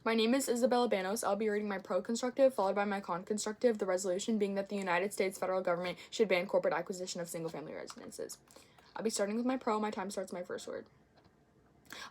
My name is Isabella Banos. I'll be reading my pro-constructive, followed by my con-constructive, the resolution being that the United States federal government should ban corporate acquisition of single-family residences. I'll be starting with my pro. My time starts my first word.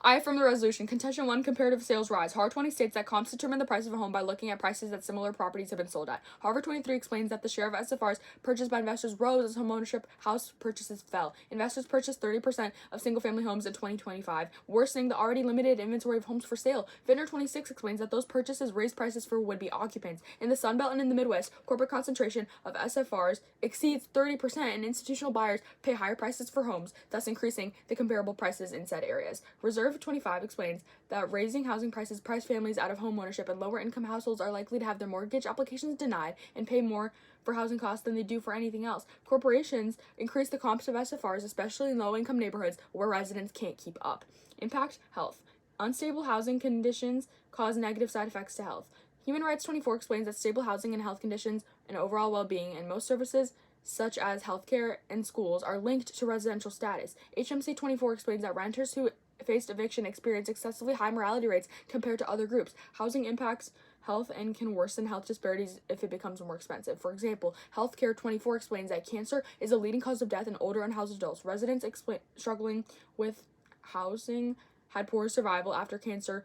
I affirm the resolution. Contention 1, comparative sales rise. Harvard 20 states that comps determine the price of a home by looking at prices that similar properties have been sold at. Harvard 23 explains that the share of SFRs purchased by investors rose as homeownership house purchases fell. Investors purchased 30% of single-family homes in 2025, worsening the already limited inventory of homes for sale. Vintner 26 explains that those purchases raised prices for would-be occupants. In the Sun Belt and in the Midwest, corporate concentration of SFRs exceeds 30%, and institutional buyers pay higher prices for homes, thus increasing the comparable prices in said areas. Reserve 25 explains that raising housing prices price families out of home ownership, and lower income households are likely to have their mortgage applications denied and pay more for housing costs than they do for anything else. Corporations increase the comps of SFRs, especially in low income neighborhoods where residents can't keep up. Impact health. Unstable housing conditions cause negative side effects to health. Human Rights 24 explains that stable housing and health conditions and overall well-being and most services such as healthcare and schools are linked to residential status. HMC 24 explains that renters who faced eviction experience excessively high mortality rates compared to other groups. Housing impacts health and can worsen health disparities if it becomes more expensive. For example, Healthcare 24 explains that cancer is a leading cause of death in older unhoused adults. Residents struggling with housing had poorer survival after cancer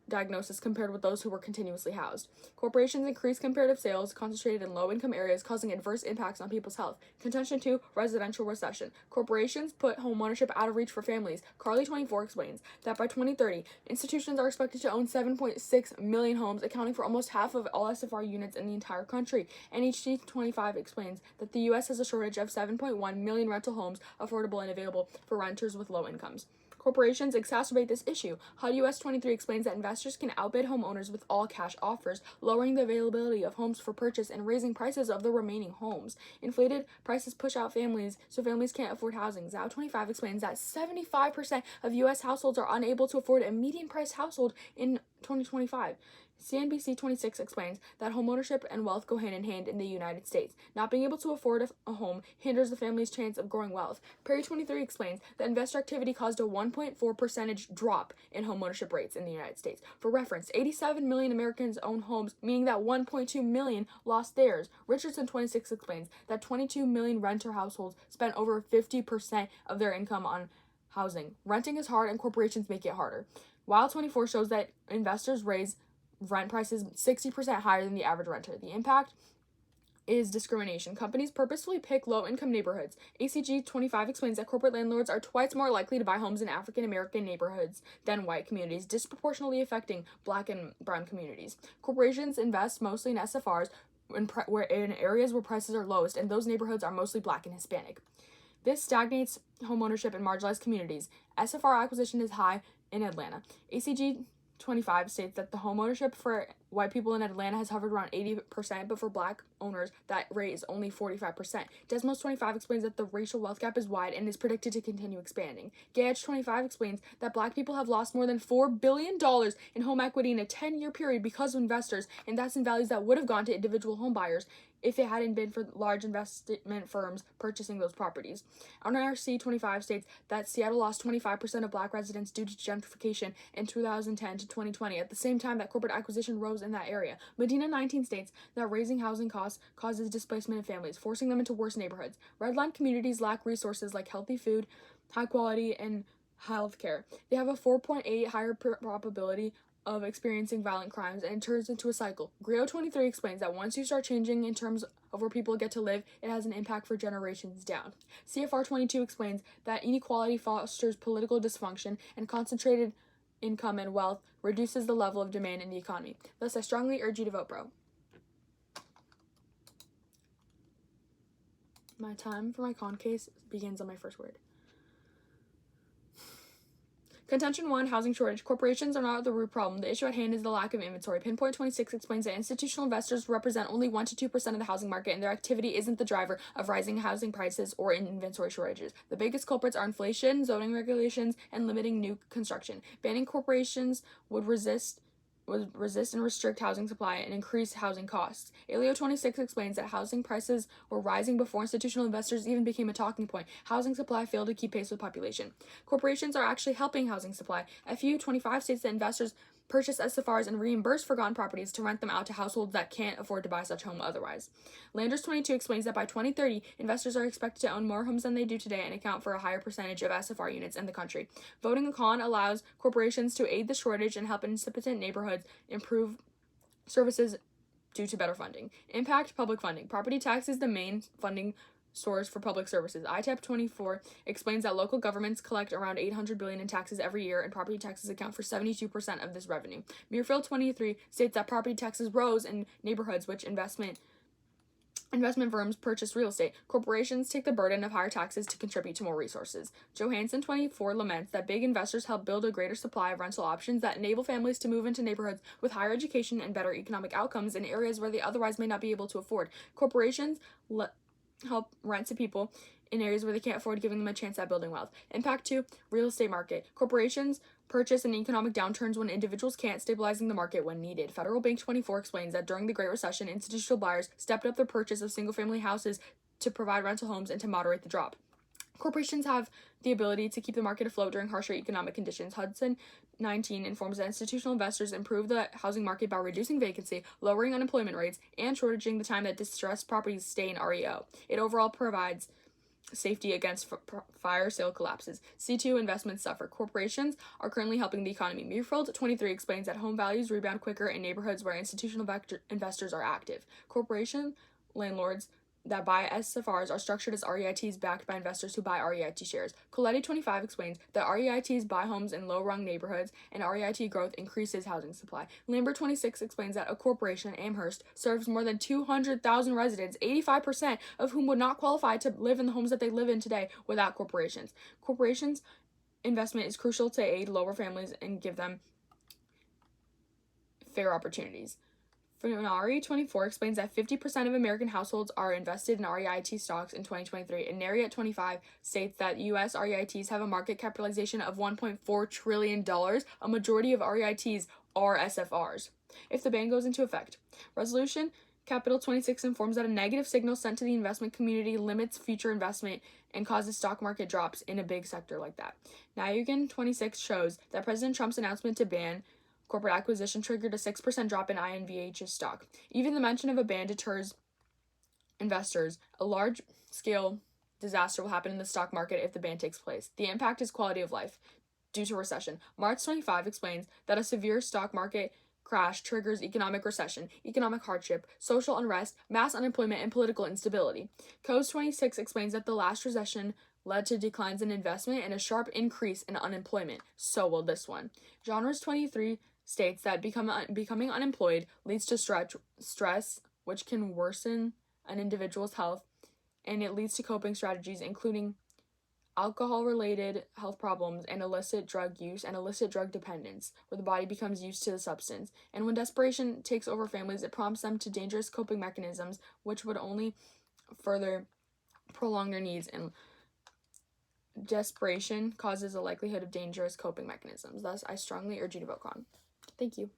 diagnosis compared with those who were continuously housed. Corporations increase comparative sales concentrated in low-income areas, causing adverse impacts on people's health. Contention 2, residential recession. Corporations put home ownership out of reach for families. Carly 24 explains that by 2030, institutions are expected to own 7.6 million homes, accounting for almost half of all SFR units in the entire country. NHG 25 explains that the U.S. has a shortage of 7.1 million rental homes affordable and available for renters with low incomes. Corporations exacerbate this issue. HUD US 23 explains that investors can outbid homeowners with all-cash offers, lowering the availability of homes for purchase and raising prices of the remaining homes. Inflated prices push out families, so families can't afford housing. ZOW 25 explains that 75% of U.S. households are unable to afford a median-priced household in 2025. CNBC 26 explains that homeownership and wealth go hand in hand in the United States. Not being able to afford a home hinders the family's chance of growing wealth. Perry 23 explains that investor activity caused a 1.4% drop in homeownership rates in the United States. For reference, 87 million Americans own homes, meaning that 1.2 million lost theirs. Richardson 26 explains that 22 million renter households spent over 50% of their income on housing. Renting is hard and corporations make it harder. Wild 24 shows that investors raise rent prices 60% higher than the average renter. The impact is discrimination. Companies purposefully pick low-income neighborhoods. ACG 25 explains that corporate landlords are twice more likely to buy homes in African American neighborhoods than white communities, disproportionately affecting Black and brown communities. Corporations invest mostly in SFRs in areas where prices are lowest, and those neighborhoods are mostly Black and Hispanic. This stagnates homeownership in marginalized communities. SFR acquisition is high in Atlanta. ACG 25 states that the homeownership for white people in Atlanta has hovered around 80%, but for Black owners, that rate is only 45%. Desmos 25 explains that the racial wealth gap is wide and is predicted to continue expanding. Gage 25 explains that Black people have lost more than $4 billion in home equity in a 10-year period because of investors, and that's in values that would have gone to individual home buyers if it hadn't been for large investment firms purchasing those properties. NRC 25 states that Seattle lost 25% of Black residents due to gentrification in 2010 to 2020, at the same time that corporate acquisition rose in that area. Medina 19 states that raising housing costs causes displacement of families, forcing them into worse neighborhoods. Redline communities lack resources like healthy food, high quality, and healthcare. They have a 4.8 higher probability of experiencing violent crimes, and it turns into a cycle. Griot 23 explains that once you start changing in terms of where people get to live, it has an impact for generations down. CFR 22 explains that inequality fosters political dysfunction, and concentrated income and wealth reduces the level of demand in the economy. Thus, I strongly urge you to vote pro. My time for my con case begins on my first word. Contention 1, housing shortage. Corporations are not the root problem. The issue at hand is the lack of inventory. Pinpoint 26 explains that institutional investors represent only 1 to 2% of the housing market, and their activity isn't the driver of rising housing prices or inventory shortages. The biggest culprits are inflation, zoning regulations, and limiting new construction. Banning corporations would resist and restrict housing supply and increase housing costs. Alio 26 explains that housing prices were rising before institutional investors even became a talking point. Housing supply failed to keep pace with population. Corporations are actually helping housing supply. FU 25 states that investors purchase SFRs and reimburse forgotten properties to rent them out to households that can't afford to buy such home otherwise. Landers 22 explains that by 2030, investors are expected to own more homes than they do today and account for a higher percentage of SFR units in the country. Voting a con allows corporations to aid the shortage and help incipient neighborhoods improve services due to better funding. Impact public funding. Property tax is the main funding source for public services. ITAP 24 explains that local governments collect around $800 billion in taxes every year, and property taxes account for 72% of this revenue. Muirfield 23 states that property taxes rose in neighborhoods which investment firms purchase real estate. Corporations take the burden of higher taxes to contribute to more resources. Johansson 24 laments that big investors help build a greater supply of rental options that enable families to move into neighborhoods with higher education and better economic outcomes in areas where they otherwise may not be able to afford. Corporations help rent to people in areas where they can't afford, giving them a chance at building wealth. Impact 2, real estate market. Corporations purchase in economic downturns when individuals can't, stabilizing the market when needed. Federal Bank 24 explains that during the Great Recession, institutional buyers stepped up their purchase of single-family houses to provide rental homes and to moderate the drop. Corporations have the ability to keep the market afloat during harsher economic conditions. Hudson 19 informs that institutional investors improve the housing market by reducing vacancy, lowering unemployment rates, and shortening the time that distressed properties stay in REO. It overall provides safety against fire sale collapses. C2 investments suffer. Corporations are currently helping the economy. Muirfield 23 explains that home values rebound quicker in neighborhoods where institutional investors are active. Corporation landlords that buy SFRs are structured as REITs backed by investors who buy REIT shares. Coletti 25 explains that REITs buy homes in low-rung neighborhoods, and REIT growth increases housing supply. Lambert 26 explains that a corporation, Amherst, serves more than 200,000 residents, 85% of whom would not qualify to live in the homes that they live in today without corporations. Corporations' investment is crucial to aid lower families and give them fair opportunities. Funari 24 explains that 50% of American households are invested in REIT stocks in 2023, and Nariat 25 states that U.S. REITs have a market capitalization of $1.4 trillion. A majority of REITs are SFRs. If the ban goes into effect, Resolution Capital 26 informs that a negative signal sent to the investment community limits future investment and causes stock market drops in a big sector like that. Nayugan 26 shows that President Trump's announcement to ban corporate acquisition triggered a 6% drop in INVH's stock. Even the mention of a ban deters investors. A large-scale disaster will happen in the stock market if the ban takes place. The impact is quality of life due to recession. March 25 explains that a severe stock market crash triggers economic recession, economic hardship, social unrest, mass unemployment, and political instability. Coase 26 explains that the last recession led to declines in investment and a sharp increase in unemployment. So will this one. Genres 23 states that becoming unemployed leads to stress, which can worsen an individual's health, and it leads to coping strategies, including alcohol-related health problems and illicit drug use and illicit drug dependence, where the body becomes used to the substance. And when desperation takes over families, it prompts them to dangerous coping mechanisms, which would only further prolong their needs, and desperation causes a likelihood of dangerous coping mechanisms. Thus, I strongly urge you to vote con. Thank you.